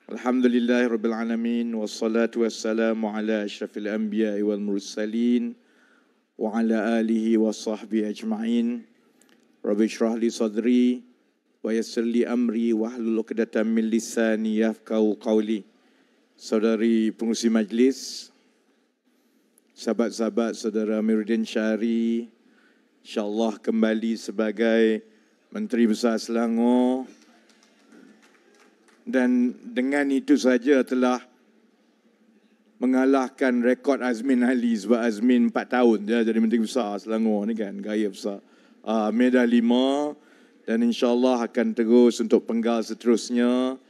Alhamdulillahirabbil alamin wassalatu wassalamu ala asyrafil anbiya'i wal mursalin wa ala alihi washabbihi ajma'in. Rabbi shrah li sadri wa yassir li amri wahlul 'uqdatam min lisani yafqahu qawli. Saudari pengurusi majlis, sahabat-sahabat saudara Amiruddin Syari, insya-Allah kembali sebagai Menteri Besar Selangor. Dan dengan itu saja telah mengalahkan rekod Azmin Ali, sebab Azmin 4 tahun dia jadi Menteri Besar Selangor ni kan, gaya besar. Medal 5 dan insyaAllah akan terus untuk penggal seterusnya.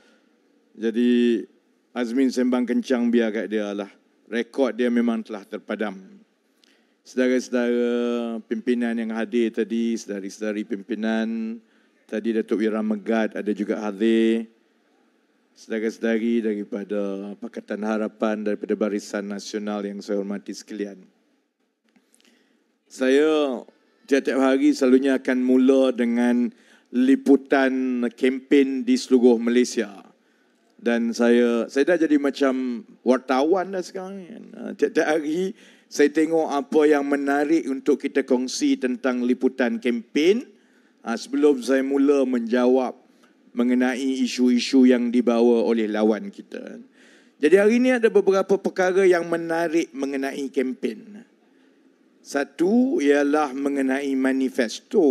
Jadi Azmin sembang kencang biar kat dia lah. Rekod dia memang telah terpadam. Saudara-saudara pimpinan yang hadir tadi, saudari-saudari pimpinan, tadi Datuk Wira Megat ada juga hadir. Saudara-saudari daripada Pakatan Harapan, daripada Barisan Nasional yang saya hormati sekalian. Saya tiap-tiap hari selalunya akan mula dengan liputan kempen di seluruh Malaysia. Dan saya dah jadi macam wartawan dah sekarang. Tiap-tiap hari saya tengok apa yang menarik untuk kita kongsi tentang liputan kempen. Sebelum saya mula menjawab mengenai isu-isu yang dibawa oleh lawan kita. Jadi hari ini ada beberapa perkara yang menarik mengenai kempen. Satu ialah mengenai manifesto.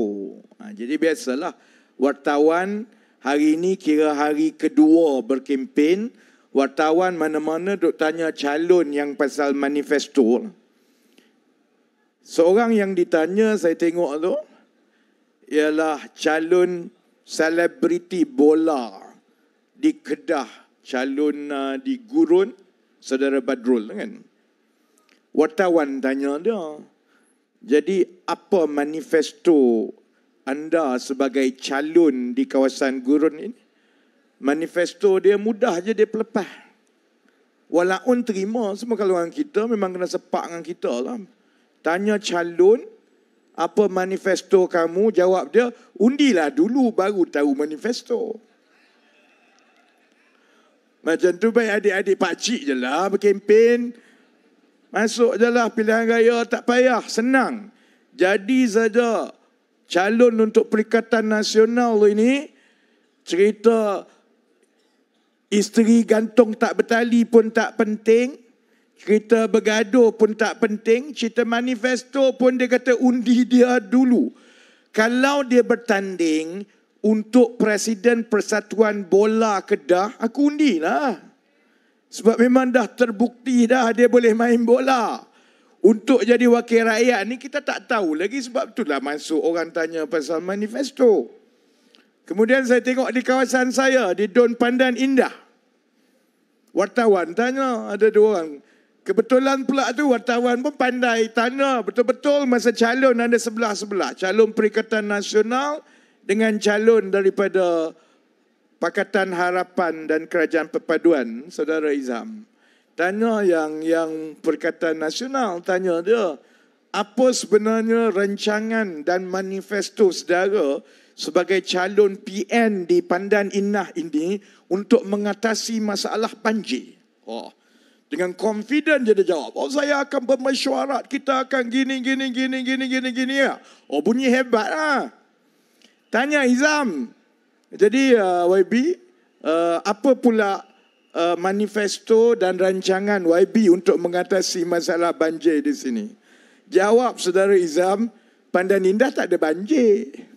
Jadi biasalah wartawan hari ini kira hari kedua berkempen. Wartawan mana-mana duk tanya calon yang pasal manifesto. Seorang yang ditanya saya tengok tu ialah calon selebriti bola di Kedah, calon di Gurun, saudara Badrul kan. Wartawan tanya dia, jadi apa manifesto anda sebagai calon di kawasan Gurun ini? Manifesto dia mudah je dia pelepah. Walaupun terima, semua kalau orang kita memang kena sepak dengan kita lah. Tanya calon, apa manifesto kamu? Jawab dia, undilah dulu baru tahu manifesto. Macam tu baik adik-adik pakcik je lah berkempen. Masuk je lah pilihan raya, tak payah, senang. Jadi saja calon untuk Perikatan Nasional ini, cerita isteri gantung tak bertali pun tak penting. Cerita bergaduh pun tak penting. Cerita manifesto pun dia kata undi dia dulu. Kalau dia bertanding untuk Presiden Persatuan Bola Kedah, aku undilah. Sebab memang dah terbukti dah dia boleh main bola. Untuk jadi wakil rakyat ni kita tak tahu lagi, sebab itulah masuk orang tanya pasal manifesto. Kemudian saya tengok di kawasan saya, di Don Pandan Indah. Wartawan tanya, ada 2 orang. Kebetulan pula tu wartawan pun pandai tanya betul-betul masa calon ada sebelah-sebelah. Calon Perikatan Nasional dengan calon daripada Pakatan Harapan dan Kerajaan Perpaduan, Saudara Izam. Tanya yang Perikatan Nasional, tanya dia, apa sebenarnya rancangan dan manifesto saudara sebagai calon PN di Pandan Indah ini untuk mengatasi masalah banjir? Dengan confident dia jawab, saya akan bermesyuarat, kita akan gini ya. Bunyi hebat lah. Tanya Izam, jadi YB, apa pula manifesto dan rancangan YB untuk mengatasi masalah banjir di sini? Jawab saudara Izam, Pandan Indah tak ada banjir.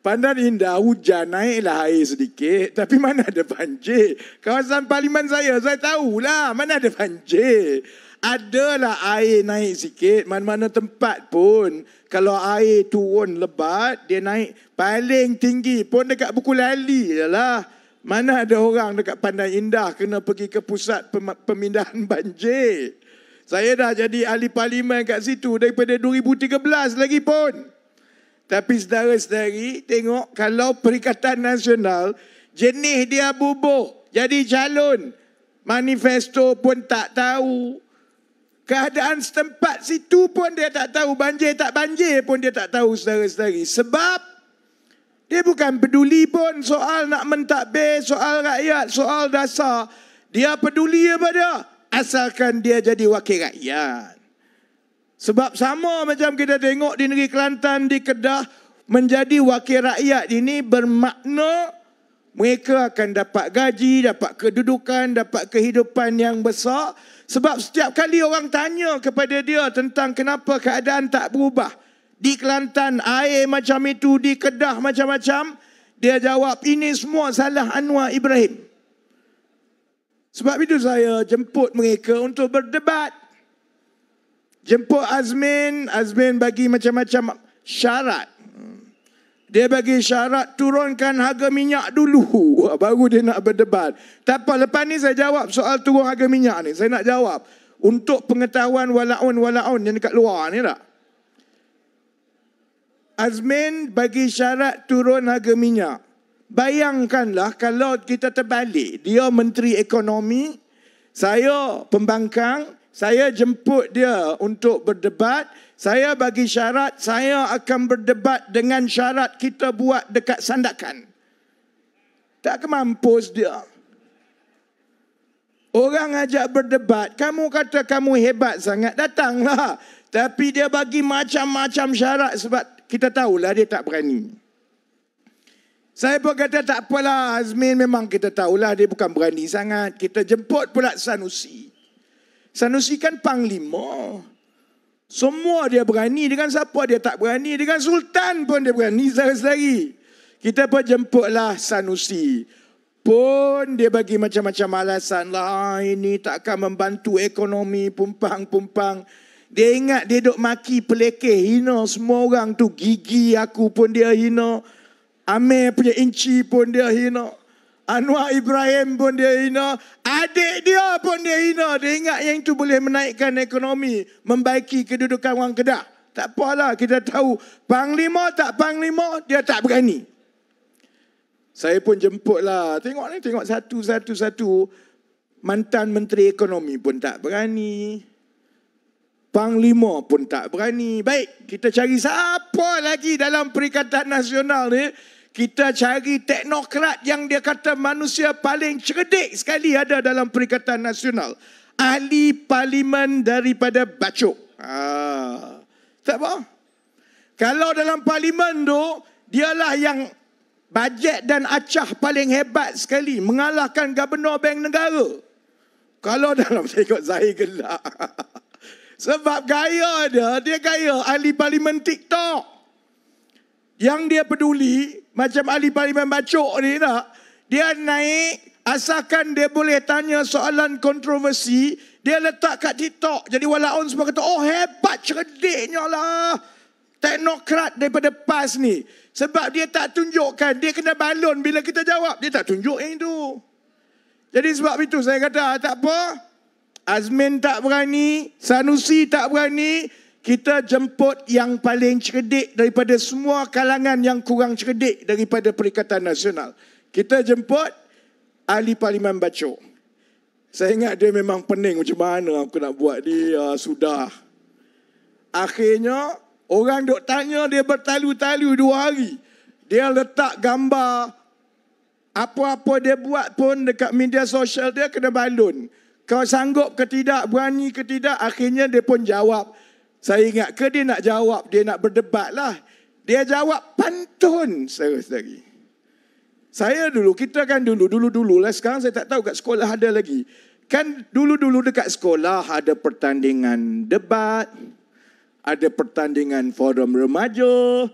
Pandan Indah hujan, naiklah air sedikit. Tapi mana ada banjir? Kawasan parlimen saya tahulah mana ada banjir. Adalah air naik sikit. Mana-mana tempat pun, kalau air turun lebat, dia naik paling tinggi pun dekat Buku Lali je lah. Mana ada orang dekat Pandan Indah kena pergi ke pusat pemindahan banjir. Saya dah jadi ahli parlimen kat situ daripada 2013 lagi pun. Tapi saudara-saudari, tengok kalau Perikatan Nasional, jenis dia bubuh, jadi calon. Manifesto pun tak tahu. Keadaan setempat situ pun dia tak tahu. Banjir tak banjir pun dia tak tahu, saudara-saudari. Sebab Dia bukan peduli pun soal nak mentadbir, soal rakyat, soal dasar. Dia peduli apa dia? Asalkan dia jadi wakil rakyat. Sebab sama macam kita tengok di negeri Kelantan, di Kedah, menjadi wakil rakyat ini bermakna mereka akan dapat gaji, dapat kedudukan, dapat kehidupan yang besar. Sebab setiap kali orang tanya kepada dia tentang kenapa keadaan tak berubah. Di Kelantan air macam itu, di Kedah macam-macam, dia jawab ini semua salah Anwar Ibrahim. Sebab itu saya jemput mereka untuk berdebat. Jemput Azmin bagi macam-macam syarat. Dia bagi syarat turunkan harga minyak dulu, baru dia nak berdebat. Tak apa, lepas ni saya jawab soal turun harga minyak ni. Saya nak jawab untuk pengetahuan walaun yang dekat luar ni tak. Azmin bagi syarat turun harga minyak. Bayangkanlah kalau kita terbalik. Dia Menteri Ekonomi, saya pembangkang, saya jemput dia untuk berdebat. Saya bagi syarat, saya akan berdebat dengan syarat kita buat dekat Sandakan. Tak kemampus dia. Orang ajak berdebat, kamu kata kamu hebat sangat, datanglah. Tapi dia bagi macam-macam syarat sebab kita tahulah dia tak berani. Saya pun kata tak apalah, Azmin memang kita tahulah dia bukan berani sangat. Kita jemput pula Sanusi. Sanusi kan panglima. Semua dia berani, dengan siapa dia tak berani. Dengan Sultan pun dia berani sendiri. Kita pun jemputlah Sanusi. Pun dia bagi macam-macam alasan lah. Ini takkan membantu ekonomi, pumpang. Dia ingat dia duk maki pelekeh, hina semua orang tu. Gigi aku pun dia hina. Amir punya inci pun dia hina. Anwar Ibrahim pun dia hina. Adik dia pun dia hina. Dia ingat yang itu boleh menaikkan ekonomi, membaiki kedudukan orang Kedah. Tak apalah, kita tahu panglima tak panglima, dia tak berani. Saya pun jemputlah. Tengok ni, tengok satu. Mantan Menteri Ekonomi pun tak berani. Panglima pun tak berani. Baik, kita cari siapa lagi dalam Perikatan Nasional ni. Kita cari teknokrat yang dia kata manusia paling cerdik sekali ada dalam Perikatan Nasional. Ahli parlimen daripada Bacok. Tak apa. Kalau dalam parlimen tu, dialah yang bajet dan acah paling hebat sekali. Mengalahkan Gubernur Bank Negara. Kalau dalam, tengok Zahir gelak. Sebab gaya dia gaya ahli parlimen TikTok. Yang dia peduli, macam ahli parlimen Bacok ni tak, dia naik, asalkan dia boleh tanya soalan kontroversi, dia letak kat TikTok. Jadi walaupun semua kata, oh hebat, cerdiknya lah teknokrat daripada PAS ni. Sebab dia tak tunjukkan, dia kena balon bila kita jawab. Dia tak tunjuk yang itu. Jadi sebab itu saya kata, tak apa. Azmin tak berani, Sanusi tak berani, kita jemput yang paling cerdik daripada semua kalangan yang kurang cerdik daripada Perikatan Nasional. Kita jemput ahli parlimen Bacok. Saya ingat dia memang pening macam mana aku nak buat dia, sudah. Akhirnya, orang duk tanya dia bertalu-talu 2 hari. Dia letak gambar, apa-apa dia buat pun dekat media sosial dia kena balon. Kau sanggup ke tidak, berani ke tidak, akhirnya dia pun jawab. Saya ingat ke dia nak jawab, dia nak berdebat lah. Dia jawab pantun saudara-saudari. Saya dulu, kita kan dulu lah, sekarang saya tak tahu kat sekolah ada lagi. Kan dulu dekat sekolah ada pertandingan debat, ada pertandingan forum remaja,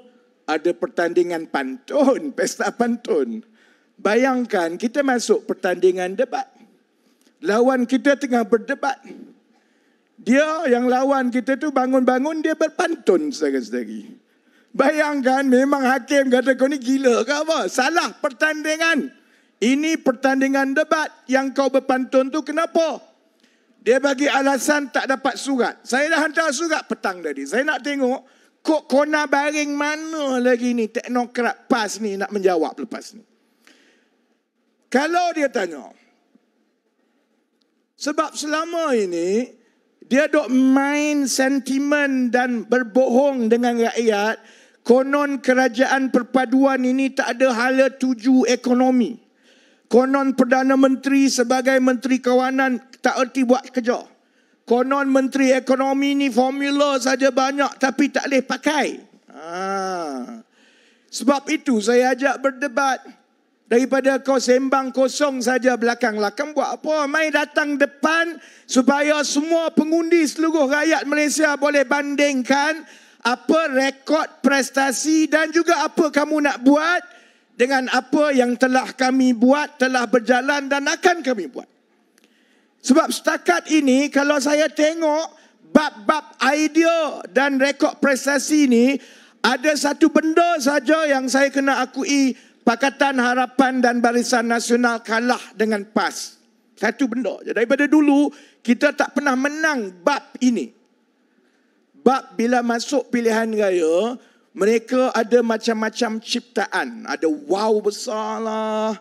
ada pertandingan pantun, pesta pantun. Bayangkan kita masuk pertandingan debat. Lawan kita tengah berdebat. Dia yang lawan kita tu bangun-bangun dia berpantun saudara-saudari. Bayangkan memang hakim kata kau ni gila ke apa? Salah pertandingan. Ini pertandingan debat yang kau berpantun tu kenapa? Dia bagi alasan tak dapat surat. Saya dah hantar surat petang tadi. Saya nak tengok kok kona baring mana lagi ni teknokrat PAS ni nak menjawab lepas ni. Kalau dia tanya, sebab selama ini dia dok main sentimen dan berbohong dengan rakyat. Konon kerajaan perpaduan ini tak ada hala tuju ekonomi. Konon Perdana Menteri sebagai Menteri Kawanan tak erti buat kerja. Konon Menteri Ekonomi ni formula saja banyak tapi tak boleh pakai. Sebab itu saya ajak berdebat. Daripada kau sembang kosong saja belakang-belakang, buat apa? Mai datang depan supaya semua pengundi seluruh rakyat Malaysia boleh bandingkan apa rekod prestasi dan juga apa kamu nak buat dengan apa yang telah kami buat, telah berjalan dan akan kami buat. Sebab setakat ini kalau saya tengok bab-bab idea dan rekod prestasi ini, ada satu benda saja yang saya kena akui, Pakatan Harapan dan Barisan Nasional kalah dengan PAS. Satu benda je. Daripada dulu kita tak pernah menang bab ini. Bab bila masuk pilihan raya, mereka ada macam-macam ciptaan. Ada wow besar lah,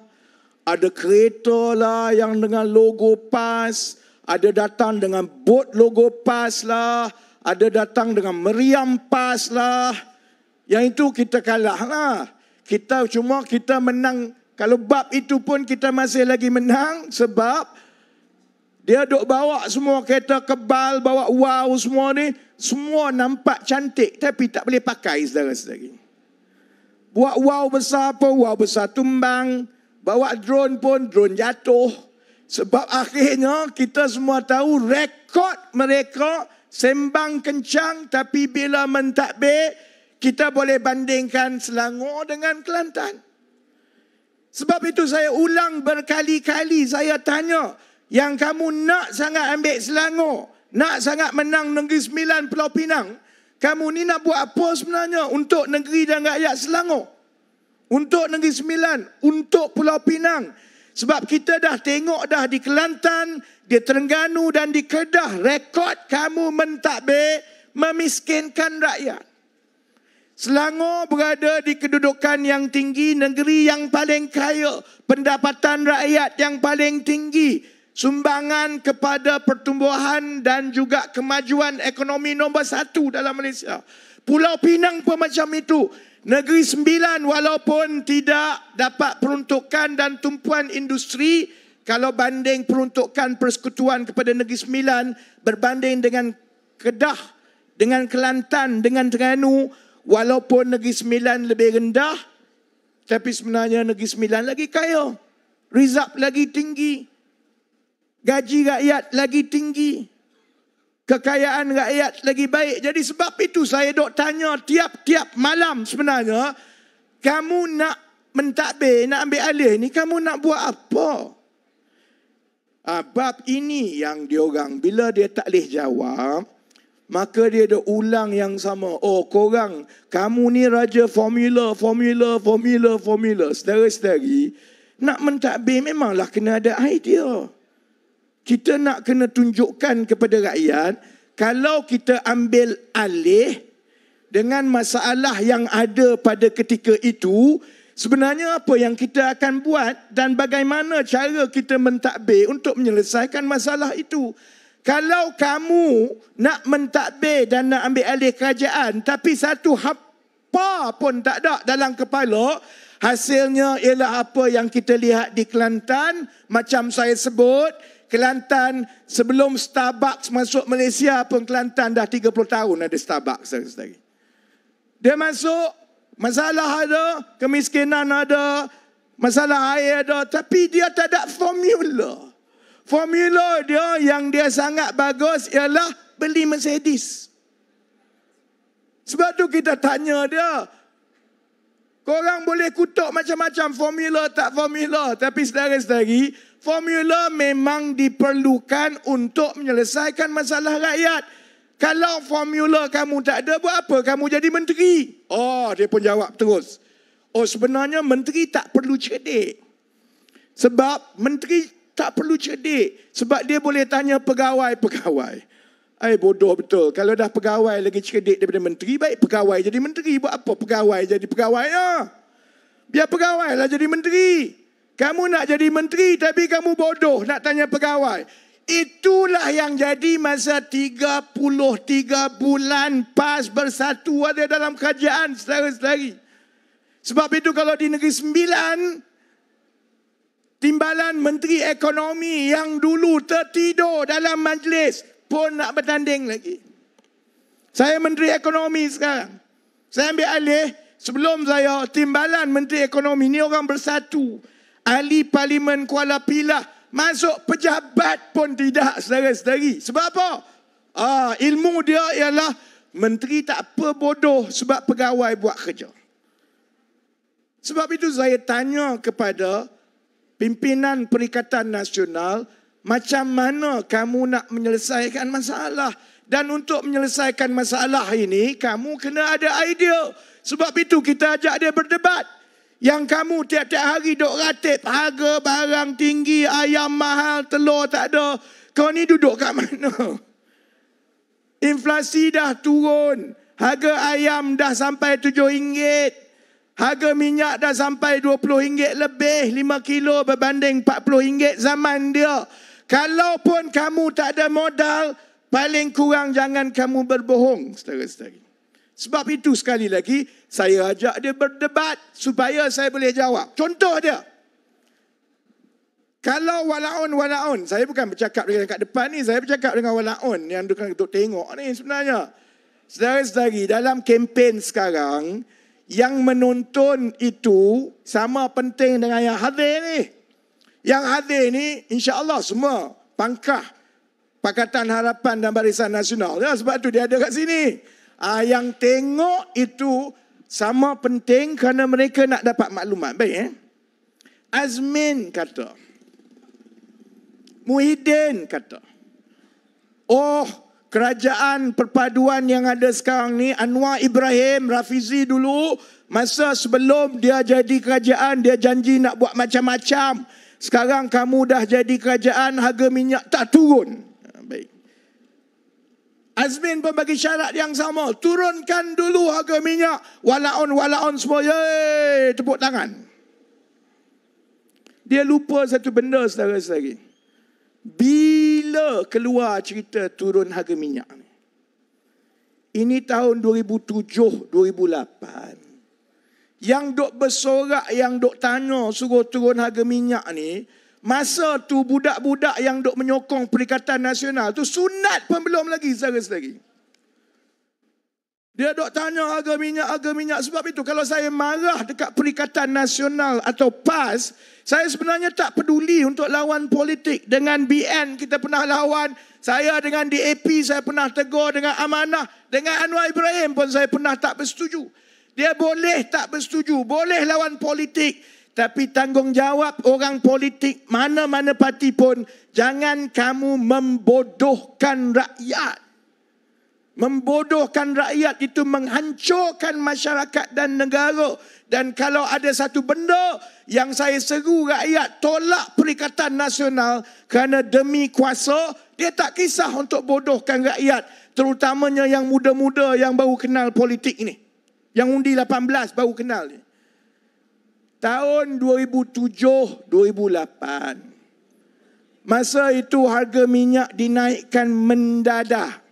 ada kereta lah yang dengan logo PAS, ada datang dengan bot logo PAS lah, ada datang dengan meriam PAS lah. Yang itu kita kalah lah. Kita menang. Kalau bab itu pun kita masih lagi menang sebab dia duk bawa semua kereta kebal, bawa wow semua ni, semua nampak cantik tapi tak boleh pakai saudara-saudari. Buat wow besar apa, wow besar tumbang. Bawa drone pun, drone jatuh. Sebab akhirnya kita semua tahu rekod mereka sembang kencang tapi bila mentadbir kita boleh bandingkan Selangor dengan Kelantan. Sebab itu saya ulang berkali-kali, saya tanya, yang kamu nak sangat ambil Selangor, nak sangat menang Negeri Sembilan Pulau Pinang, kamu ni nak buat apa sebenarnya untuk negeri dan rakyat Selangor? Untuk Negeri Sembilan, untuk Pulau Pinang. Sebab kita dah tengok dah di Kelantan, di Terengganu dan di Kedah, rekod kamu mentadbir memiskinkan rakyat. Selangor berada di kedudukan yang tinggi, negeri yang paling kaya, pendapatan rakyat yang paling tinggi, sumbangan kepada pertumbuhan dan juga kemajuan ekonomi nombor 1 dalam Malaysia. Pulau Pinang pun macam itu. Negeri Sembilan walaupun tidak dapat peruntukan dan tumpuan industri, kalau banding peruntukan persekutuan kepada Negeri Sembilan berbanding dengan Kedah, dengan Kelantan, dengan Terengganu, walaupun Negeri Sembilan lebih rendah, tapi sebenarnya Negeri Sembilan lagi kaya. Rizab lagi tinggi. Gaji rakyat lagi tinggi. Kekayaan rakyat lagi baik. Jadi sebab itu saya dok tanya tiap-tiap malam sebenarnya, kamu nak mentadbir, nak ambil alih ni, kamu nak buat apa? Bab ini yang diorang, bila dia tak boleh jawab, maka dia ada ulang yang sama. Oh, korang, kamu ni raja formula. Saudara-saudari, nak mentadbir memanglah kena ada idea. Kita nak kena tunjukkan kepada rakyat, kalau kita ambil alih dengan masalah yang ada pada ketika itu, sebenarnya apa yang kita akan buat dan bagaimana cara kita mentadbir untuk menyelesaikan masalah itu. Kalau kamu nak mentadbir dan nak ambil alih kerajaan, tapi satu apa pun tak ada dalam kepala, hasilnya ialah apa yang kita lihat di Kelantan. Macam saya sebut, Kelantan sebelum Starbucks masuk Malaysia pun Kelantan dah 30 tahun ada Starbucks. Dia masuk, masalah ada, kemiskinan ada, masalah air ada, tapi dia tak ada formula. Formula dia yang dia sangat bagus ialah beli Mercedes. Sebab tu kita tanya dia, korang boleh kutuk macam-macam formula tak formula, tapi saudara-saudari, formula memang diperlukan untuk menyelesaikan masalah rakyat. Kalau formula kamu tak ada, buat apa kamu jadi menteri? Oh, dia pun jawab terus. Oh, sebenarnya menteri tak perlu cerdik. Sebab menteri tak perlu cerdik. Sebab dia boleh tanya pegawai-pegawai. Bodoh betul. Kalau dah pegawai lagi cerdik daripada menteri, baik pegawai jadi menteri. Buat apa pegawai jadi pegawai? Biar pegawai lah jadi menteri. Kamu nak jadi menteri tapi kamu bodoh nak tanya pegawai. Itulah yang jadi masa 33 bulan PAS bersatu ada dalam kerajaan saudara-saudari. Sebab itu kalau di Negeri Sembilan, timbalan Menteri Ekonomi yang dulu tertidur dalam majlis pun nak bertanding lagi. Saya Menteri Ekonomi sekarang. Saya ambil alih, sebelum saya, timbalan Menteri Ekonomi ni orang bersatu. Ahli Parlimen Kuala Pilah masuk pejabat pun tidak, saudara-saudari. Sebab apa? Ilmu dia ialah menteri tak apa bodoh sebab pegawai buat kerja. Sebab itu saya tanya kepada pimpinan Perikatan Nasional, macam mana kamu nak menyelesaikan masalah? Dan untuk menyelesaikan masalah ini, kamu kena ada idea. Sebab itu kita ajak dia berdebat. Yang kamu tiap-tiap hari duk ratip harga barang tinggi, ayam mahal, telur tak ada. Kau ni duduk kat mana? Inflasi dah turun. Harga ayam dah sampai RM7. Harga minyak dah sampai RM20 lebih. 5 kilo berbanding RM40 zaman dia. Kalaupun kamu tak ada modal, paling kurang jangan kamu berbohong, saudara-saudari. Sebab itu sekali lagi, saya ajak dia berdebat supaya saya boleh jawab. Contoh dia. Kalau walaun, saya bukan bercakap dengan kat depan ni, saya bercakap dengan walaun yang duk tengok ni sebenarnya. Saudara-saudari, dalam kempen sekarang, yang menonton itu sama penting dengan yang hadir ni. Yang hadir ni, insya-Allah semua pangkah Pakatan Harapan dan Barisan Nasional. Ya, sebab tu dia ada kat sini. Yang tengok itu sama penting kerana mereka nak dapat maklumat. Baik, Azmin kata, Muhyiddin kata, kerajaan perpaduan yang ada sekarang ni, Anwar Ibrahim Rafizi dulu, masa sebelum dia jadi kerajaan, dia janji nak buat macam-macam. Sekarang kamu dah jadi kerajaan, harga minyak tak turun. Baik. Azmin pun bagi syarat yang sama. Turunkan dulu harga minyak. Walaun semua. Yeay, tepuk tangan. Dia lupa satu benda, saudara-saudari. Bila keluar cerita turun harga minyak ni? Ini tahun 2007-2008. Yang duk bersorak, yang duk tanya suruh turun harga minyak ni, masa tu budak-budak yang duk menyokong Perikatan Nasional tu sunat pun belum lagi, saudara-saudari. Dia duk tanya harga minyak. Sebab itu kalau saya marah dekat Perikatan Nasional atau PAS, saya sebenarnya tak peduli untuk lawan politik. Dengan BN kita pernah lawan. Saya dengan DAP saya pernah tegur, dengan Amanah, dengan Anwar Ibrahim pun saya pernah tak bersetuju. Dia boleh tak bersetuju, boleh lawan politik. Tapi tanggungjawab orang politik mana-mana parti pun, jangan kamu membodohkan rakyat. Membodohkan rakyat itu menghancurkan masyarakat dan negara. Dan kalau ada satu benda yang saya seru rakyat tolak Perikatan Nasional kerana demi kuasa, dia tak kisah untuk bodohkan rakyat. Terutamanya yang muda-muda yang baru kenal politik ini. Yang undi 18 baru kenal ni. Tahun 2007-2008. Masa itu harga minyak dinaikkan mendadak.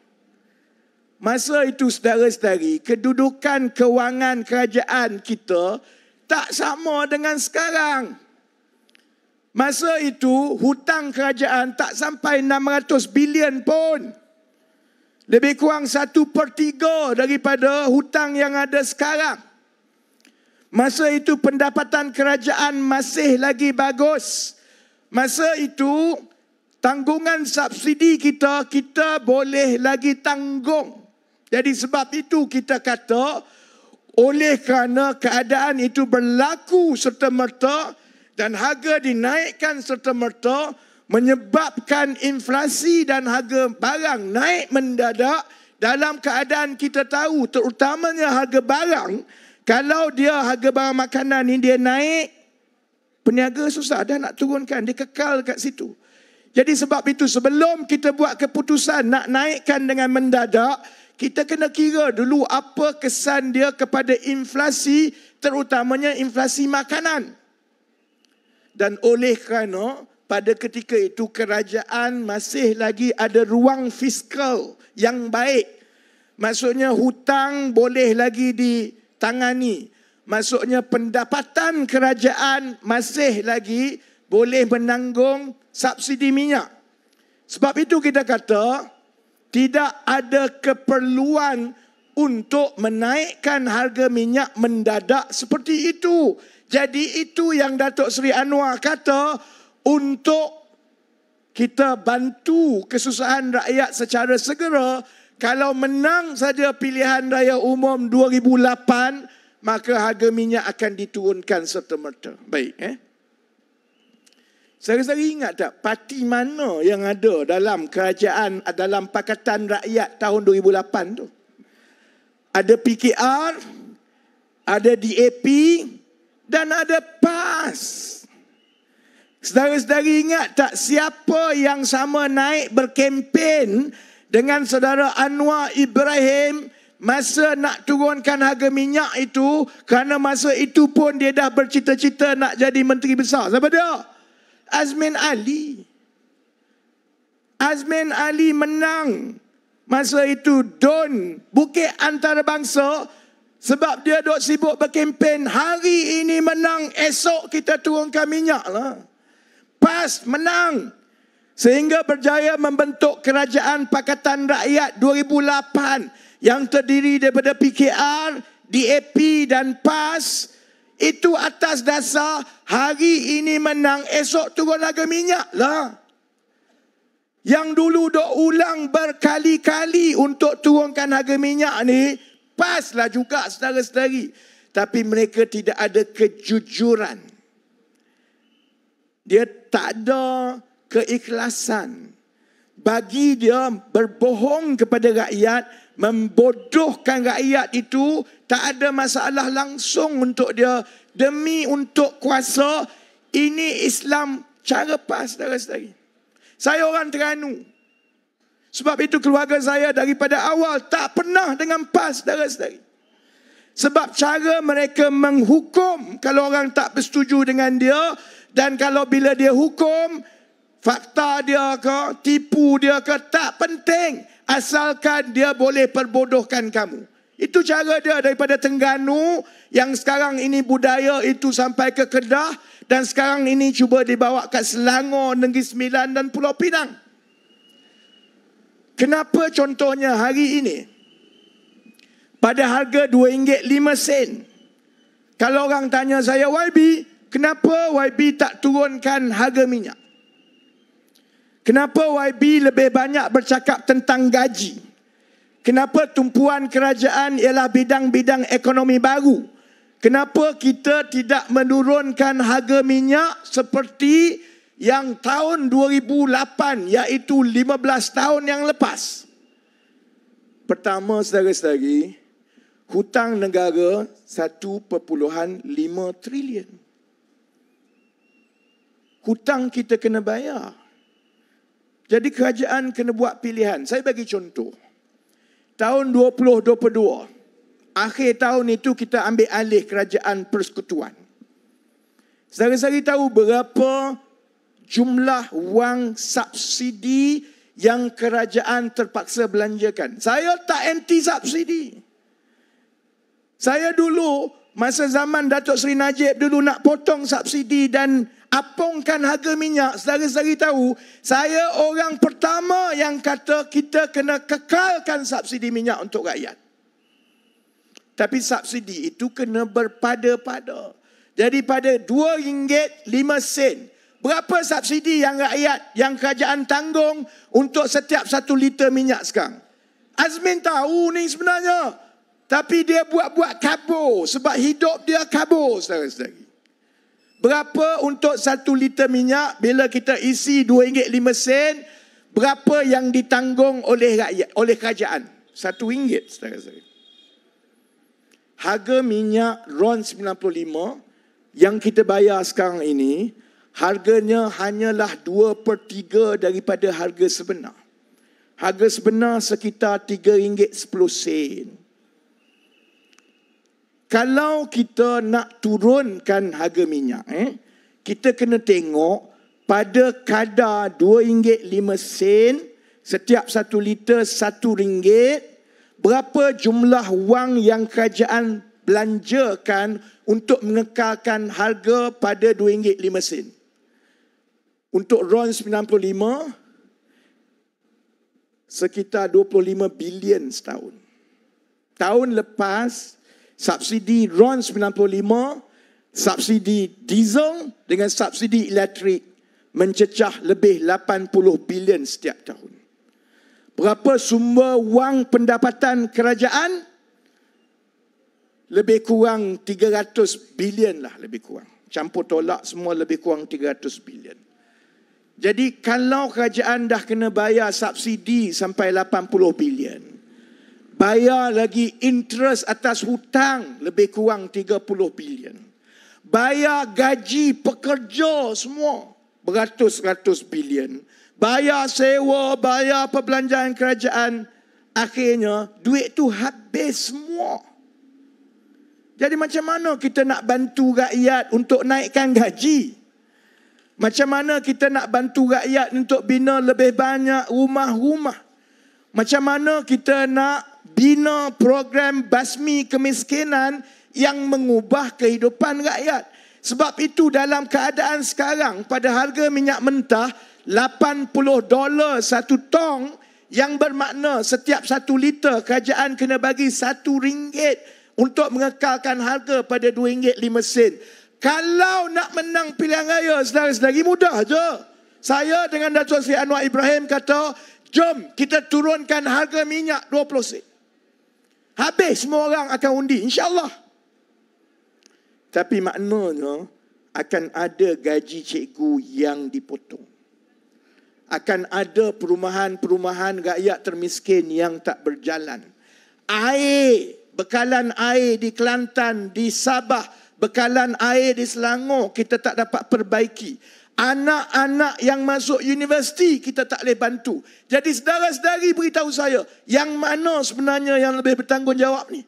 Masa itu, saudara-saudari, kedudukan kewangan kerajaan kita tak sama dengan sekarang. Masa itu, hutang kerajaan tak sampai 600 bilion pun. Lebih kurang 1/3 daripada hutang yang ada sekarang. Masa itu pendapatan kerajaan masih lagi bagus. Masa itu tanggungan subsidi kita boleh lagi tanggung. Jadi sebab itu kita kata, oleh kerana keadaan itu berlaku serta-merta dan harga dinaikkan serta-merta, menyebabkan inflasi dan harga barang naik mendadak. Dalam keadaan kita tahu, terutamanya harga barang, kalau dia harga barang makanan ni dia naik, peniaga susah dah nak turunkan, dia kekal kat situ. Jadi sebab itu sebelum kita buat keputusan nak naikkan dengan mendadak, kita kena kira dulu apa kesan dia kepada inflasi, terutamanya inflasi makanan. Dan oleh kerana pada ketika itu kerajaan masih lagi ada ruang fiskal yang baik. Maksudnya hutang boleh lagi ditangani. Maksudnya pendapatan kerajaan masih lagi boleh menanggung subsidi minyak. Sebab itu kita kata tidak ada keperluan untuk menaikkan harga minyak mendadak seperti itu. Jadi itu yang Datuk Seri Anwar kata, untuk kita bantu kesusahan rakyat secara segera. Kalau menang saja pilihan raya umum 2008, maka harga minyak akan diturunkan serta-merta. Baik, Saudara-saudara ingat tak parti mana yang ada dalam kerajaan, dalam Pakatan Rakyat tahun 2008 tu? Ada PKR, ada DAP dan ada PAS. Saudara-saudara ingat tak siapa yang sama naik berkempen dengan saudara Anwar Ibrahim masa nak turunkan harga minyak itu, kerana masa itu pun dia dah bercita-cita nak jadi menteri besar. Siapa dia? Azmin Ali. Azmin Ali menang masa itu DUN Bukit Antarabangsa sebab dia duk sibuk berkempen, hari ini menang, esok kita turunkan minyak lah. PAS menang sehingga berjaya membentuk Kerajaan Pakatan Rakyat 2008 yang terdiri daripada PKR, DAP dan PAS. Itu atas dasar hari ini menang, esok turun harga minyak lah. Yang dulu dok ulang berkali-kali untuk turunkan harga minyak ni, PAS lah juga saudara-saudari. Tapi mereka tidak ada kejujuran. Dia tak ada keikhlasan. Bagi dia berbohong kepada rakyat, membodohkan rakyat itu tak ada masalah langsung untuk dia demi untuk kuasa. Ini Islam cara PAS, saudara-saudari. Saya orang Terengganu. Sebab itu keluarga saya daripada awal tak pernah dengan PAS, saudara-saudari. Sebab cara mereka menghukum kalau orang tak bersetuju dengan dia, dan kalau bila dia hukum, fakta dia ke, tipu dia ke, tak penting. Asalkan dia boleh perbodohkan kamu. Itu cara dia daripada Terengganu, yang sekarang ini budaya itu sampai ke Kedah, dan sekarang ini cuba dibawa ke Selangor, Negeri Sembilan dan Pulau Pinang. Kenapa contohnya hari ini pada harga RM2.05, kalau orang tanya saya, YB, kenapa YB tak turunkan harga minyak? Kenapa YB lebih banyak bercakap tentang gaji? Kenapa tumpuan kerajaan ialah bidang-bidang ekonomi baru? Kenapa kita tidak menurunkan harga minyak seperti yang tahun 2008, iaitu 15 tahun yang lepas? Pertama, saudara-saudari, hutang negara 1.5 trilion. Hutang kita kena bayar. Jadi kerajaan kena buat pilihan. Saya bagi contoh. Tahun 2022, akhir tahun itu kita ambil alih kerajaan persekutuan. Saudara-saudari tahu berapa jumlah wang subsidi yang kerajaan terpaksa belanjakan? Saya tak anti subsidi. Saya dulu, masa zaman Datuk Seri Najib dulu nak potong subsidi dan apungkan harga minyak, saudara-saudari tahu, saya orang pertama yang kata kita kena kekalkan subsidi minyak untuk rakyat. Tapi subsidi itu kena berpada-pada. Jadi pada RM2.05, berapa subsidi yang rakyat, yang kerajaan tanggung untuk setiap 1 liter minyak sekarang? Azmin tahu ni sebenarnya. Tapi dia buat-buat kabur sebab hidup dia kabur, saudara-saudari. Berapa untuk 1 liter minyak bila kita isi RM2.05? Berapa yang ditanggung oleh rakyat, oleh kerajaan? RM1, saudara-saudari. Harga minyak RON 95 yang kita bayar sekarang ini, harganya hanyalah 2/3 daripada harga sebenar. Harga sebenar sekitar RM3.10. Kalau kita nak turunkan harga minyak, kita kena tengok pada kadar RM2.05, setiap 1 liter RM1, berapa jumlah wang yang kerajaan belanjakan untuk mengekalkan harga pada RM2.05? Untuk RON 95, sekitar 25 bilion setahun. Tahun lepas, subsidi RON 95, subsidi diesel dengan subsidi elektrik mencecah lebih 80 bilion setiap tahun. Berapa sumber wang pendapatan kerajaan? Lebih kurang 300 bilion lah, lebih kurang. Campur tolak semua lebih kurang 300 bilion. Jadi kalau kerajaan dah kena bayar subsidi sampai 80 bilion, bayar lagi interest atas hutang lebih kurang 30 bilion, bayar gaji pekerja semua beratus-ratus bilion, bayar sewa, bayar perbelanjaan kerajaan, akhirnya duit tu habis semua. Jadi macam mana kita nak bantu rakyat untuk naikkan gaji? Macam mana kita nak bantu rakyat untuk bina lebih banyak rumah-rumah? Macam mana kita nak bina program basmi kemiskinan yang mengubah kehidupan rakyat? Sebab itu dalam keadaan sekarang, pada harga minyak mentah $80 satu tong, yang bermakna setiap 1 liter kerajaan kena bagi RM1 untuk mengekalkan harga pada RM2.05. Kalau nak menang pilihan raya, saudara-saudari, mudah je. Saya dengan Datuk Seri Anwar Ibrahim kata, jom kita turunkan harga minyak 20 sen. Habis semua orang akan undi, insya-Allah. Tapi maknanya akan ada gaji cikgu yang dipotong. Akan ada perumahan-perumahan rakyat termiskin yang tak berjalan. Air, bekalan air di Kelantan, di Sabah, bekalan air di Selangor kita tak dapat perbaiki. Anak-anak yang masuk universiti kita tak boleh bantu. Jadi saudara-saudari, beritahu saya, yang mana sebenarnya yang lebih bertanggungjawab ni?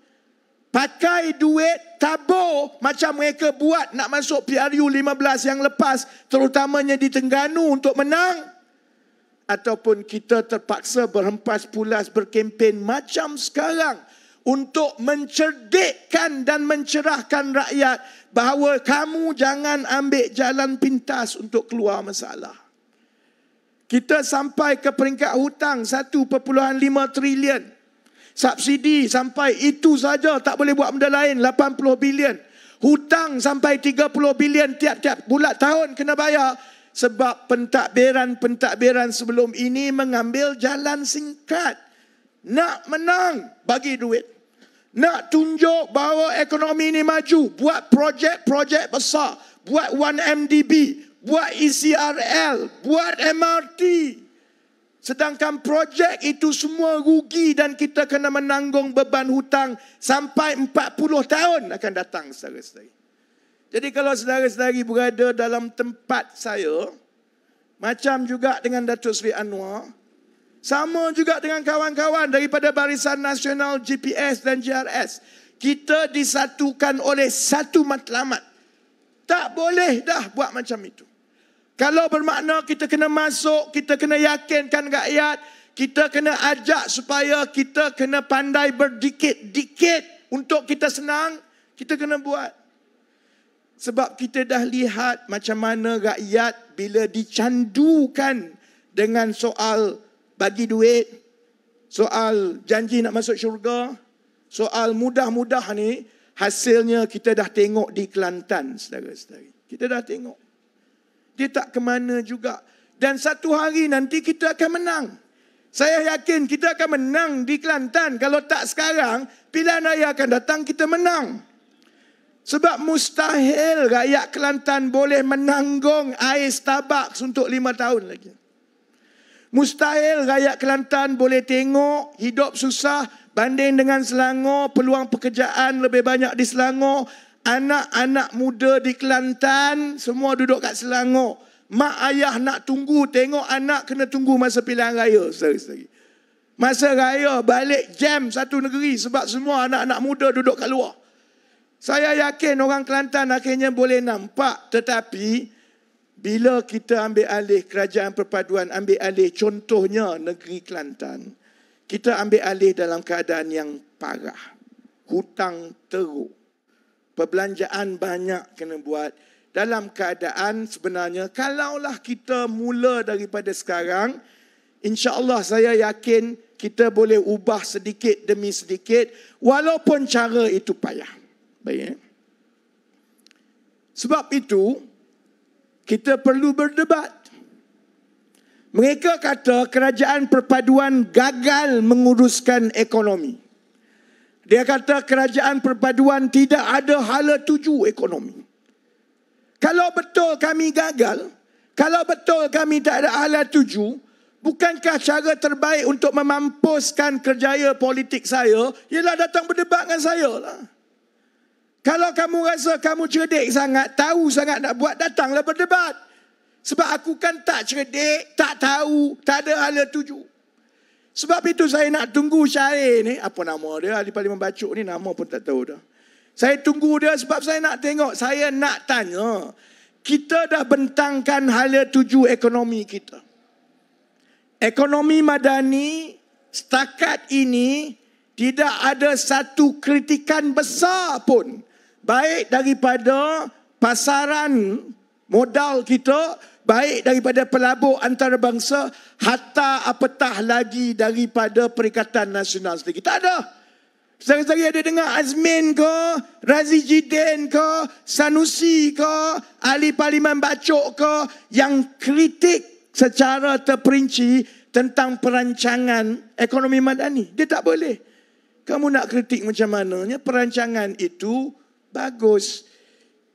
Pakai duit tabur macam mereka buat nak masuk PRU 15 yang lepas, terutamanya di Terengganu untuk menang, ataupun kita terpaksa berhempas pulas berkempen macam sekarang untuk mencerdikkan dan mencerahkan rakyat bahawa kamu jangan ambil jalan pintas untuk keluar masalah. Kita sampai ke peringkat hutang 1.5 trilion. Subsidi sampai itu saja, tak boleh buat benda lain, 80 bilion. Hutang sampai 30 bilion tiap-tiap bulan tahun kena bayar. Sebab pentadbiran sebelum ini mengambil jalan singkat. Nak menang, bagi duit. Nak tunjuk bahawa ekonomi ini maju, buat projek-projek besar, buat 1MDB, buat ECRL, buat MRT. Sedangkan projek itu semua rugi dan kita kena menanggung beban hutang sampai 40 tahun akan datang, saudara-saudari. Jadi kalau saudara-saudari berada dalam tempat saya, macam juga dengan Datuk Seri Anwar, sama juga dengan kawan-kawan daripada Barisan Nasional GPS dan GRS. Kita disatukan oleh satu matlamat. Tak boleh dah buat macam itu. Kalau bermakna kita kena masuk, kita kena yakinkan rakyat, kita kena ajak supaya kita kena pandai berdikit-dikit untuk kita senang, kita kena buat. Sebab kita dah lihat macam mana rakyat bila dicandukan dengan soal bagi duit, soal janji nak masuk syurga, soal mudah-mudah ni, hasilnya kita dah tengok di Kelantan, saudara-saudari. Kita dah tengok. Dia tak ke mana juga. Dan satu hari nanti kita akan menang. Saya yakin kita akan menang di Kelantan. Kalau tak sekarang, pilihan raya akan datang, kita menang. Sebab mustahil rakyat Kelantan boleh menanggung air Starbucks untuk 5 tahun lagi. Mustahil rakyat Kelantan boleh tengok hidup susah banding dengan Selangor, peluang pekerjaan lebih banyak di Selangor. Anak-anak muda di Kelantan semua duduk kat Selangor. Mak ayah nak tunggu, tengok anak kena tunggu masa pilihan raya, saudara-saudari. Masa raya balik jam satu negeri sebab semua anak-anak muda duduk kat luar. Saya yakin orang Kelantan akhirnya boleh nampak, tetapi bila kita ambil alih kerajaan perpaduan, ambil alih contohnya negeri Kelantan, kita ambil alih dalam keadaan yang parah. Hutang teruk. Perbelanjaan banyak kena buat. Dalam keadaan sebenarnya, kalaulah kita mula daripada sekarang, insya-Allah saya yakin kita boleh ubah sedikit demi sedikit, walaupun cara itu payah. Baik. Sebab itu, kita perlu berdebat. Mereka kata kerajaan perpaduan gagal menguruskan ekonomi. Dia kata kerajaan perpaduan tidak ada hala tuju ekonomi. Kalau betul kami gagal, kalau betul kami tak ada hala tuju, bukankah cara terbaik untuk memampuskan kerjaya politik saya ialah datang berdebat dengan saya lah. Kalau kamu rasa kamu cerdik sangat, tahu sangat nak buat, datanglah berdebat. Sebab aku kan tak cerdik, tak tahu, tak ada hala tuju. Sebab itu saya nak tunggu syair ni, apa nama dia, ahli parlimen Bacuk ni, nama pun tak tahu dah. Saya tunggu dia sebab saya nak tengok, saya nak tanya, kita dah bentangkan hala tuju ekonomi kita. Ekonomi madani setakat ini tidak ada satu kritikan besar pun, baik daripada pasaran modal kita, baik daripada pelabur antarabangsa, hatta apatah lagi daripada Perikatan Nasional sendiri. Tak ada. Sekali-sekali ada dengar Azmin ke, Razi Jidin ke, Sanusi ke, ahli parlimen Bacuk ke, yang kritik secara terperinci tentang perancangan ekonomi madani. Dia tak boleh. Kamu nak kritik macam mananya, perancangan itu bagus.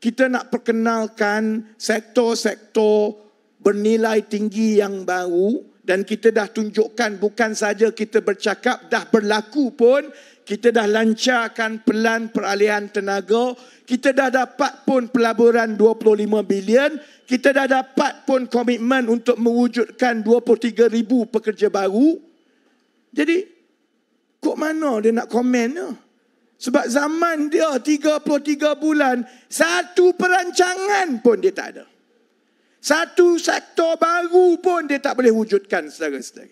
Kita nak perkenalkan sektor-sektor bernilai tinggi yang baru, dan kita dah tunjukkan bukan saja kita bercakap, dah berlaku pun. Kita dah lancarkan pelan peralihan tenaga. Kita dah dapat pun pelaburan 25 bilion. Kita dah dapat pun komitmen untuk mewujudkan 23,000 pekerja baru. Jadi, kok mana dia nak komennya? Sebab zaman dia 33 bulan, satu perancangan pun dia tak ada. Satu sektor baru pun dia tak boleh wujudkan saudara-saudari.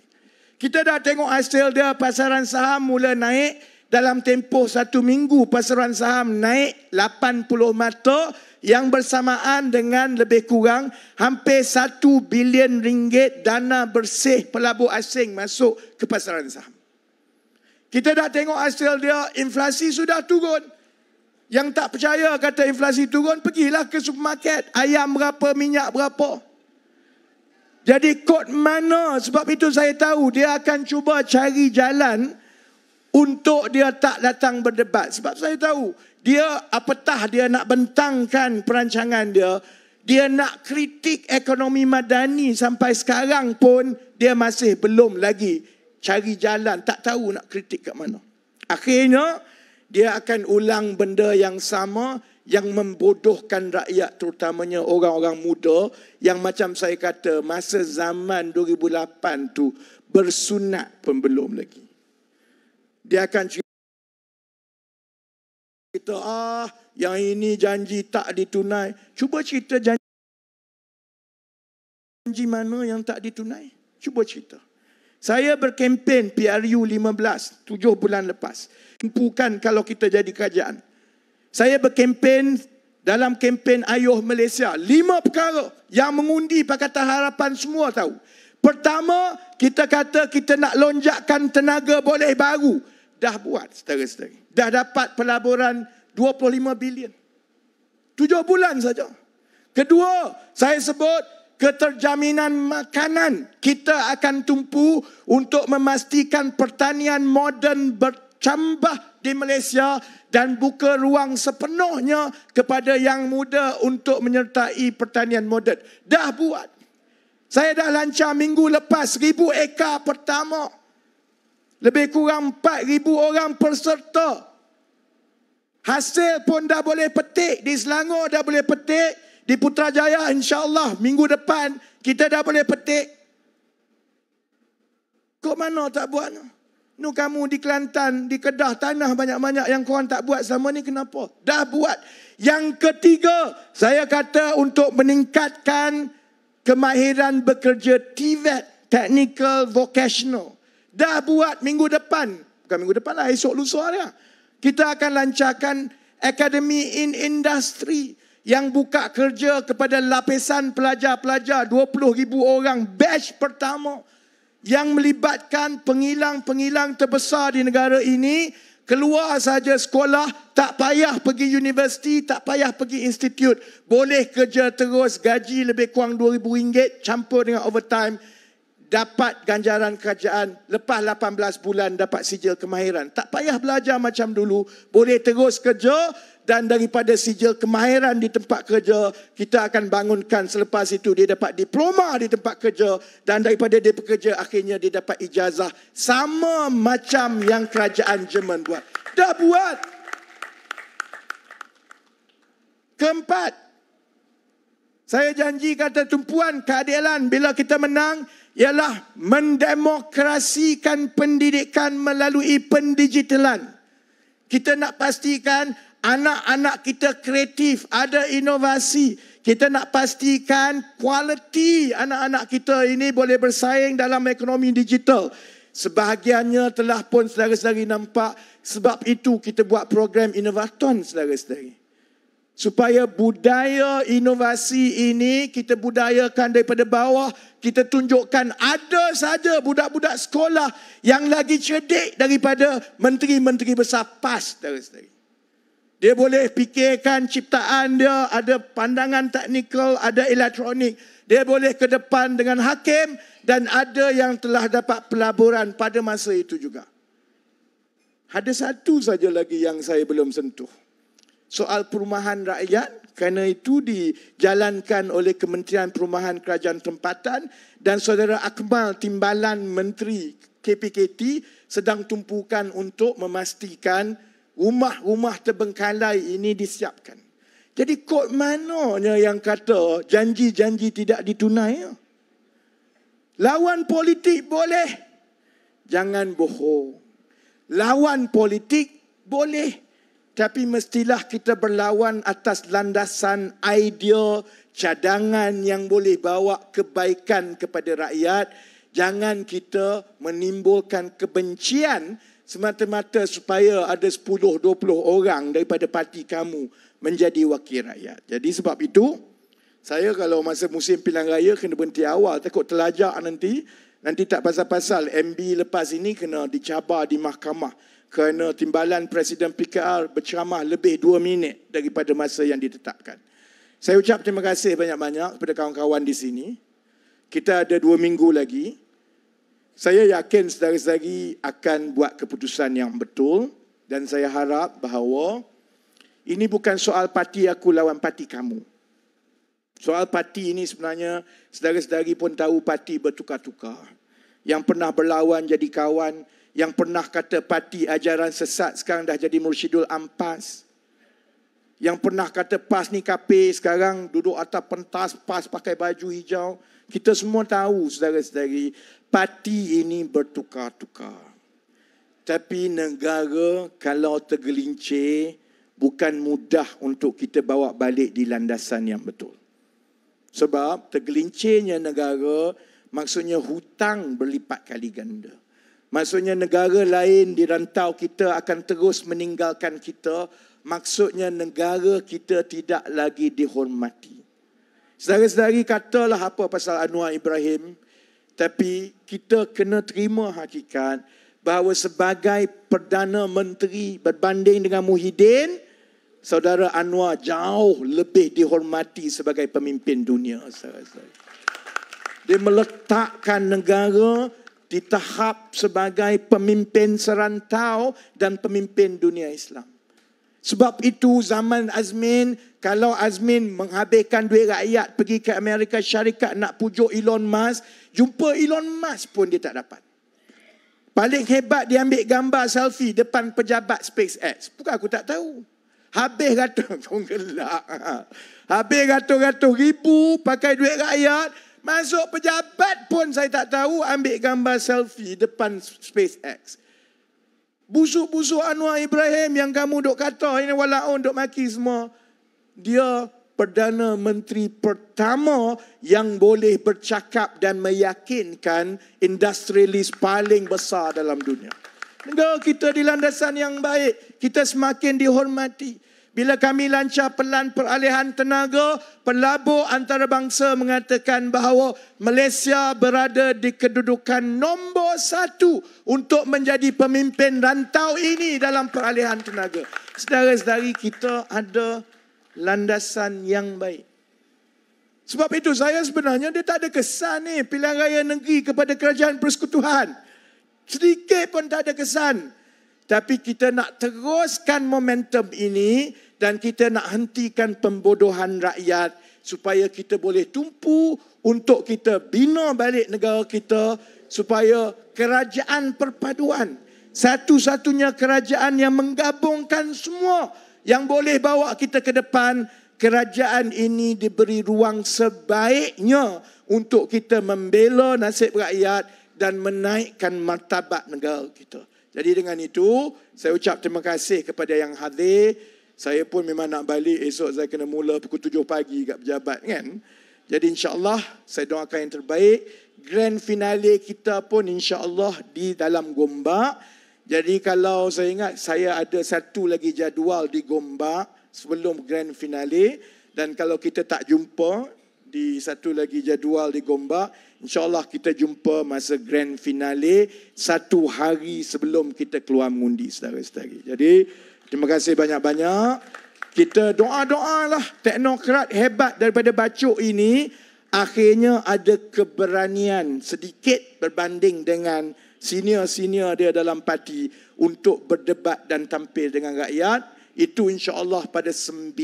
Kita dah tengok hasil dia, pasaran saham mula naik. Dalam tempoh 1 minggu, pasaran saham naik 80 mata, yang bersamaan dengan lebih kurang hampir 1 bilion ringgit dana bersih pelabur asing masuk ke pasaran saham. Kita dah tengok hasil dia, inflasi sudah turun. Yang tak percaya kata inflasi turun, pergilah ke supermarket. Ayam berapa, minyak berapa. Jadi kod mana? Sebab itu saya tahu dia akan cuba cari jalan untuk dia tak datang berdebat. Sebab saya tahu dia apatah dia nak bentangkan perancangan dia, dia nak kritik ekonomi madani sampai sekarang pun dia masih belum lagi cari jalan, tak tahu nak kritik kat mana. Akhirnya dia akan ulang benda yang sama yang membodohkan rakyat, terutamanya orang-orang muda yang macam saya kata masa zaman 2008 tu bersunat pun belum lagi. Dia akan cerita, yang ini janji tak ditunai. Cuba cerita janji mana yang tak ditunai. Cuba cerita. Saya berkempen PRU 15, 7 bulan lepas. Empukan kalau kita jadi kerajaan. Saya berkempen dalam kempen Ayuh Malaysia. 5 perkara yang mengundi Pakatan Harapan semua tahu. Pertama, kita kata kita nak lonjakkan tenaga boleh baru. Dah buat, saudara-saudari. Dah dapat pelaburan 25 bilion. 7 bulan saja. Kedua, saya sebut keterjaminan makanan. Kita akan tumpu untuk memastikan pertanian moden bercambah di Malaysia dan buka ruang sepenuhnya kepada yang muda untuk menyertai pertanian moden. Dah buat. Saya dah lancar minggu lepas 1,000 ekar pertama. Lebih kurang 4,000 orang peserta. Hasil pun dah boleh petik. Di Selangor dah boleh petik. Di Putrajaya insya-Allah minggu depan kita dah boleh petik. Kok mana tak buat? Nu kamu di Kelantan, di Kedah, tanah banyak-banyak yang korang tak buat selama ni, kenapa? Dah buat. Yang ketiga, saya kata untuk meningkatkan kemahiran bekerja TVET, Technical Vocational. Dah buat minggu depan. Bukan minggu depan lah, esok lusa dia. Kita akan lancarkan Academy in Industry yang buka kerja kepada lapisan pelajar-pelajar 20,000 orang batch pertama yang melibatkan pengilang-pengilang terbesar di negara ini. Keluar saja sekolah, tak payah pergi universiti, tak payah pergi institut. Boleh kerja terus, gaji lebih kurang RM2,000 campur dengan overtime. Dapat ganjaran kerajaan, lepas 18 bulan dapat sijil kemahiran. Tak payah belajar macam dulu, boleh terus kerja. Dan daripada sijil kemahiran di tempat kerja, kita akan bangunkan selepas itu dia dapat diploma di tempat kerja. Dan daripada dia bekerja, akhirnya dia dapat ijazah. Sama macam yang kerajaan Jerman buat. Dah buat. Keempat, saya janji kata tumpuan keadilan bila kita menang, ialah mendemokrasikan pendidikan melalui pendigitalan. Kita nak pastikan anak-anak kita kreatif, ada inovasi. Kita nak pastikan kualiti anak-anak kita ini boleh bersaing dalam ekonomi digital. Sebahagiannya telah pun saudara-saudari nampak. Sebab itu kita buat program Inovaton, saudara-saudari. Supaya budaya inovasi ini kita budayakan daripada bawah. Kita tunjukkan ada saja budak-budak sekolah yang lagi cerdik daripada menteri-menteri besar PAS, saudara-saudari. Dia boleh fikirkan ciptaan dia, ada pandangan teknikal, ada elektronik. Dia boleh ke depan dengan hakim dan ada yang telah dapat pelaburan pada masa itu juga. Ada satu saja lagi yang saya belum sentuh. Soal perumahan rakyat, kerana itu dijalankan oleh Kementerian Perumahan Kerajaan Tempatan dan Saudara Akmal Timbalan Menteri KPKT sedang tumpukan untuk memastikan rumah-rumah terbengkalai ini disiapkan. Jadi kod mananya yang kata janji-janji tidak ditunai? Lawan politik boleh, jangan bohong. Lawan politik boleh. Tapi mestilah kita berlawan atas landasan idea, cadangan yang boleh bawa kebaikan kepada rakyat. Jangan kita menimbulkan kebencian semata-mata supaya ada 10-20 orang daripada parti kamu menjadi wakil rakyat. Jadi sebab itu, saya kalau masa musim pilihan raya kena berhenti awal. Takut terlajak nanti. Nanti tak pasal-pasal MB lepas ini kena dicabar di mahkamah. Kerana timbalan Presiden PKR berceramah lebih 2 minit daripada masa yang ditetapkan. Saya ucap terima kasih banyak-banyak kepada kawan-kawan di sini. Kita ada 2 minggu lagi. Saya yakin saudara-saudari akan buat keputusan yang betul. Dan saya harap bahawa ini bukan soal parti aku lawan parti kamu. Soal parti ini sebenarnya saudara-saudari pun tahu parti bertukar-tukar. Yang pernah berlawan jadi kawan, yang pernah kata parti ajaran sesat sekarang dah jadi Mursyidul Ampas. Yang pernah kata PAS ni kafir sekarang duduk atas pentas PAS pakai baju hijau. Kita semua tahu saudara-saudari, parti ini bertukar-tukar. Tapi negara kalau tergelincir bukan mudah untuk kita bawa balik di landasan yang betul. Sebab tergelincirnya negara maksudnya hutang berlipat kali ganda. Maksudnya negara lain di rantau kita akan terus meninggalkan kita. Maksudnya negara kita tidak lagi dihormati. Saudara-saudari katalah apa pasal Anwar Ibrahim. Tapi kita kena terima hakikat bahawa sebagai Perdana Menteri berbanding dengan Muhyiddin, Saudara Anwar jauh lebih dihormati sebagai pemimpin dunia. Saudara-saudari. Dia meletakkan negara di tahap sebagai pemimpin serantau dan pemimpin dunia Islam. Sebab itu zaman Azmin, kalau Azmin menghabiskan duit rakyat pergi ke Amerika Syarikat nak pujuk Elon Musk, jumpa Elon Musk pun dia tak dapat. Paling hebat dia ambil gambar selfie depan pejabat SpaceX. Bukan aku tak tahu. Habis ratus-ratus ribu pakai duit rakyat. Masuk pejabat pun saya tak tahu ambil gambar selfie depan SpaceX. Busuk-busuk Anwar Ibrahim yang kamu duk kata ini walaupun duk maki semua. Dia Perdana Menteri pertama yang boleh bercakap dan meyakinkan industrialis paling besar dalam dunia. Negara kita di landasan yang baik, kita semakin dihormati. Bila kami lancar pelan peralihan tenaga, pelabur antarabangsa mengatakan bahawa Malaysia berada di kedudukan nombor 1 untuk menjadi pemimpin rantau ini dalam peralihan tenaga. Saudara-saudari, kita ada landasan yang baik. Sebab itu saya sebenarnya dia tak ada kesan ni pilihan raya negeri kepada kerajaan persekutuan. Sedikit pun tak ada kesan. Tapi kita nak teruskan momentum ini dan kita nak hentikan pembodohan rakyat supaya kita boleh tumpu untuk kita bina balik negara kita supaya kerajaan perpaduan, satu-satunya kerajaan yang menggabungkan semua yang boleh bawa kita ke depan. Kerajaan ini diberi ruang sebaiknya untuk kita membela nasib rakyat dan menaikkan martabat negara kita. Jadi dengan itu, saya ucap terima kasih kepada yang hadir. Saya pun memang nak balik esok, saya kena mula pukul 7 pagi kat pejabat kan. Jadi insyaAllah saya doakan yang terbaik. Grand finale kita pun insyaAllah di dalam Gombak. Jadi kalau saya ingat, saya ada satu lagi jadual di Gombak sebelum grand finale. Dan kalau kita tak jumpa di satu lagi jadual di Gombak, InsyaAllah kita jumpa masa grand finale 1 hari sebelum kita keluar mengundi, saudara-saudari. Jadi, terima kasih banyak-banyak. Kita doa-doalah teknokrat hebat daripada Bacok ini akhirnya ada keberanian sedikit berbanding dengan senior-senior dia dalam parti untuk berdebat dan tampil dengan rakyat. Itu insyaAllah pada 9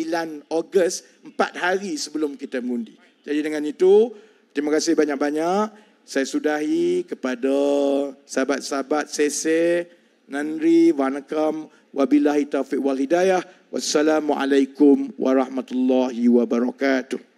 Ogos, 4 hari sebelum kita mengundi. Jadi dengan itu, terima kasih banyak-banyak. Saya sudahi kepada sahabat-sahabat Sese, Nandri, Wanakam, wabillahi taufiq wal hidayah. Wassalamualaikum warahmatullahi wabarakatuh.